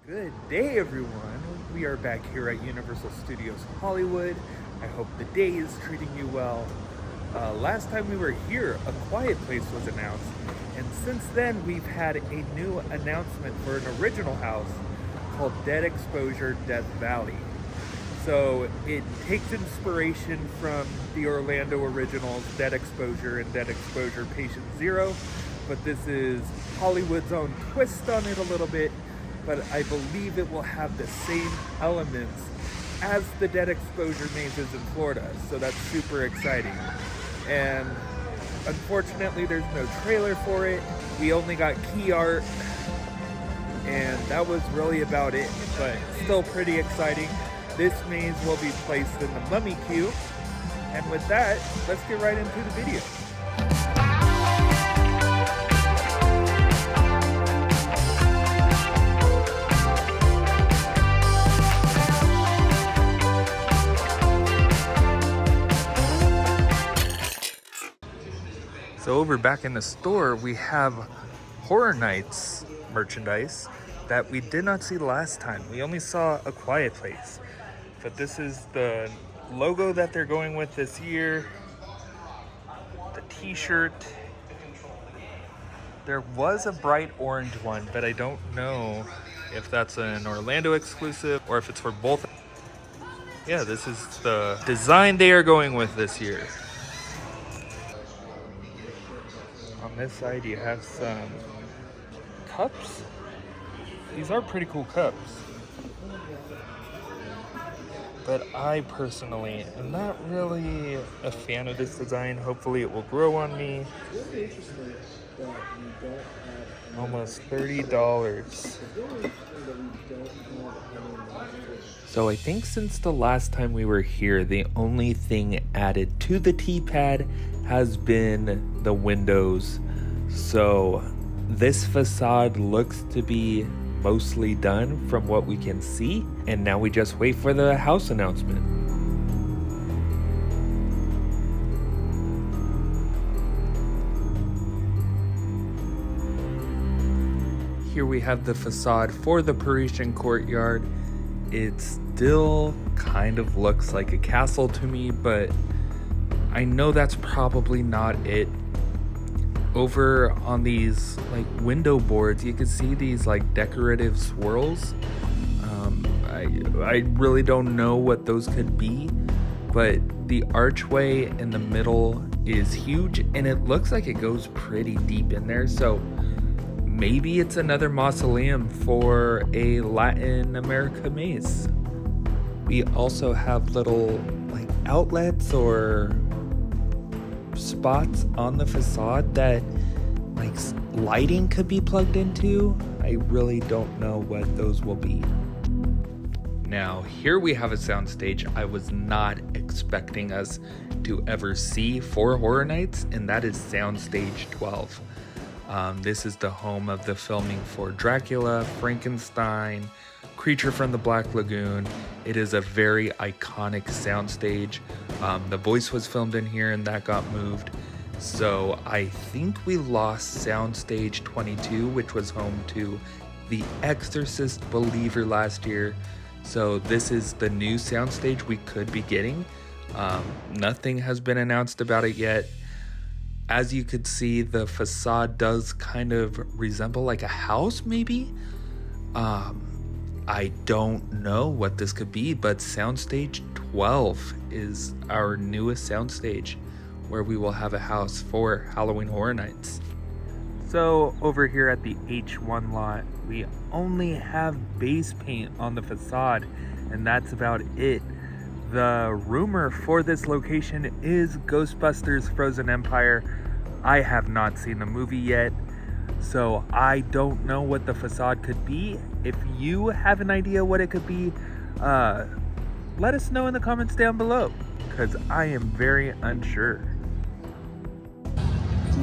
Good day, everyone. We are back here at Universal Studios Hollywood. I hope the day is treating you well. Last time we were here, A Quiet Place was announced, and since then we've had a new announcement for an original house called Dead Exposure Death Valley. So it takes inspiration from the Orlando originals, Dead Exposure and Dead Exposure Patient Zero, but this is Hollywood's own twist on it a little bit, but I believe it will have the same elements as the Dead Exposure mazes in Florida, so that's super exciting. And unfortunately, there's no trailer for it. We only got key art, and that was really about it, but still pretty exciting. This maze will be placed in the Mummy Queue, and with that, let's get right into the video. So over back in the store, we have Horror Nights merchandise that we did not see last time. We only saw A Quiet Place. But this is the logo that they're going with this year. The t-shirt. There was a bright orange one, but I don't know if that's an Orlando exclusive or if it's for both. Yeah, this is the design they are going with this year. On this side, you have some cups. These are pretty cool cups. But I personally am not really a fan of this design. Hopefully it will grow on me. Almost $30. So I think since the last time we were here, the only thing added to the T-pad has been the windows. So this facade looks to be mostly done from what we can see, and now we just wait for the house announcement. Here we have the facade for the Parisian courtyard. It still kind of looks like a castle to me, but I know that's probably not it. Over on these like window boards, you can see these like decorative swirls. I really don't know what those could be, but the archway in the middle is huge and it looks like it goes pretty deep in there. So maybe it's another mausoleum for a Latin America maze. We also have little like outlets or spots on the facade that like lighting could be plugged into. I really don't know what those will be. Now here we have a soundstage I was not expecting us to ever see for Horror Nights, and that is Soundstage 12. This is the home of the filming for Dracula, Frankenstein, Creature from the Black Lagoon. It is a very iconic soundstage. The Voice was filmed in here and that got moved. So I think we lost Soundstage 22, which was home to The Exorcist Believer last year. So this is the new soundstage we could be getting. Nothing has been announced about it yet. As you could see, the facade does kind of resemble like a house, maybe. I don't know what this could be, but Soundstage 12 is our newest soundstage where we will have a house for Halloween Horror Nights. So over here at the H1 lot, we only have base paint on the facade, and that's about it. The rumor for this location is Ghostbusters Frozen Empire. I have not seen the movie yet, so I don't know what the facade could be. If you have an idea what it could be, let us know in the comments down below, because I am very unsure.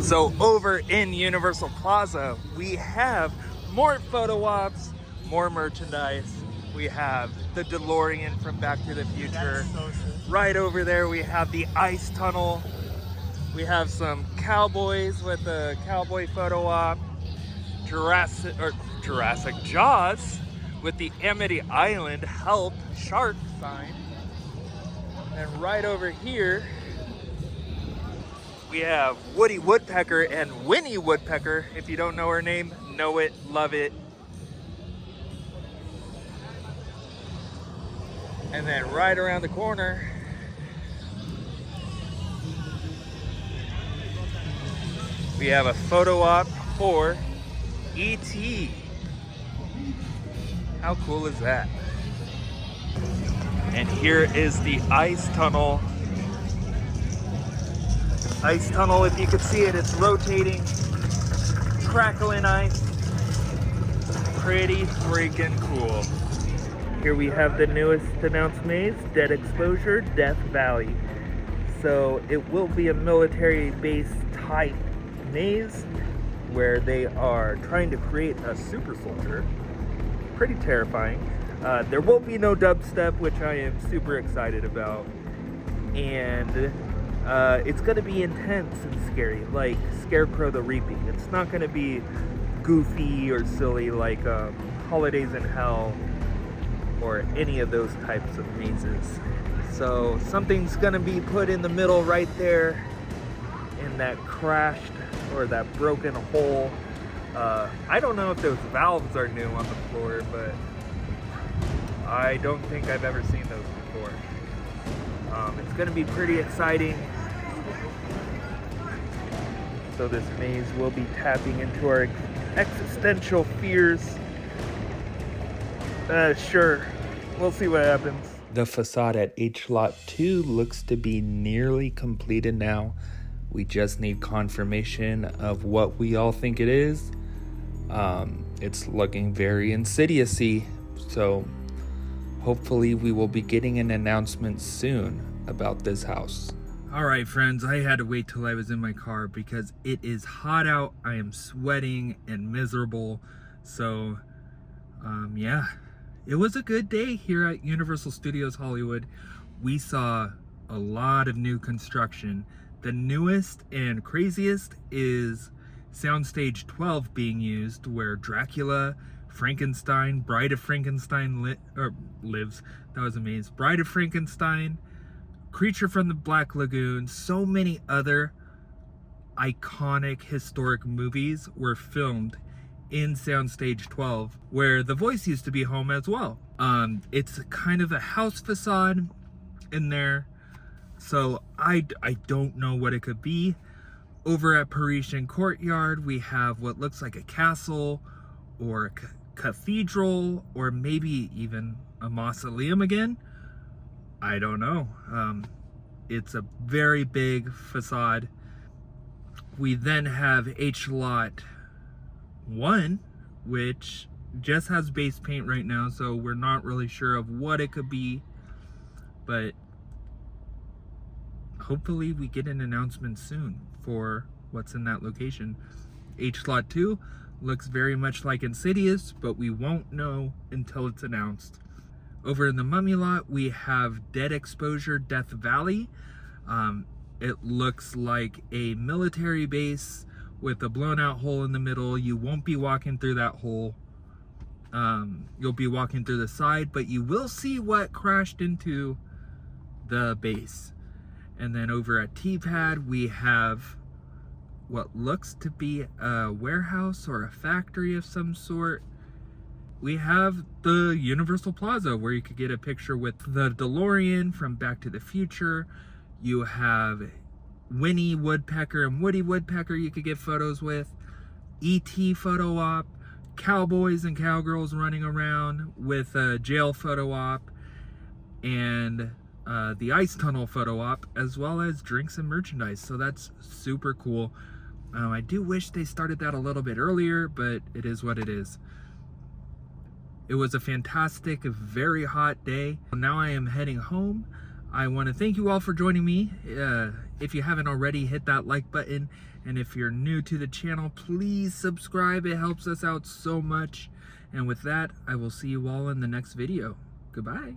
So over in Universal Plaza, we have more photo ops, more merchandise. We have the DeLorean from Back to the Future. Right over there we have the ice tunnel. We have some cowboys with a cowboy photo op. Jurassic Jaws with the Amity Island Help Shark sign. And right over here, we have Woody Woodpecker and Winnie Woodpecker. If you don't know her name, know it, love it. And then right around the corner, we have a photo op for E.T. How cool is that? And here is the ice tunnel. Ice tunnel, if you could see it, it's rotating, crackling ice. Pretty freaking cool. Here we have the newest announced maze, Dead Exposure, Death Valley. So it will be a military base type maze where they are trying to create a super soldier. Pretty terrifying. There will be no dubstep, which I am super excited about. And it's going to be intense and scary, like Scarecrow the Reaping. It's not going to be goofy or silly like Holidays in Hell or any of those types of mazes. So something's going to be put in the middle right there in that crashed or that broken hole. I don't know if those valves are new on the floor, but I don't think I've ever seen those before. It's going to be pretty exciting. So this maze will be tapping into our existential fears. Sure, we'll see what happens. The facade at H Lot 2 looks to be nearly completed now. We just need confirmation of what we all think it is. It's looking very insidious-y, so hopefully we will be getting an announcement soon about this house. All right, friends, I had to wait till I was in my car because it is hot out. I am sweating and miserable. So, yeah, it was a good day here at Universal Studios Hollywood. We saw a lot of new construction. The newest and craziest is Soundstage 12 being used, where Dracula, Frankenstein, Bride of Frankenstein lives. That was amazing. Bride of Frankenstein, Creature from the Black Lagoon, so many other iconic historic movies were filmed in Soundstage 12, where The Voice used to be home as well. It's kind of a house facade in there, so I don't know what it could be. Over at Parisian Courtyard, we have what looks like a castle or a cathedral, or maybe even a mausoleum again. I don't know. It's a very big facade. We then have H Lot 1, which just has base paint right now, so we're not really sure of what it could be, but hopefully we get an announcement soon for what's in that location. H Lot 2 looks very much like Insidious, but we won't know until it's announced. Over in the Mummy Lot, we have Dead Exposure, Death Valley. It looks like a military base with a blown out hole in the middle. You won't be walking through that hole. You'll be walking through the side, but you will see what crashed into the base. And then over at T-Pad, we have what looks to be a warehouse or a factory of some sort. We have the Universal Plaza, where you could get a picture with the DeLorean from Back to the Future. You have Winnie Woodpecker and Woody Woodpecker you could get photos with. E.T. photo op. Cowboys and cowgirls running around with a jail photo op. And the ice tunnel photo op, as well as drinks and merchandise. So that's super cool. I do wish they started that a little bit earlier, but it is what it is. It was a fantastic, very hot day. Now I am heading home. I want to thank you all for joining me. If you haven't already, hit that like button. And if you're new to the channel, please subscribe. It helps us out so much. And with that, I will see you all in the next video. Goodbye.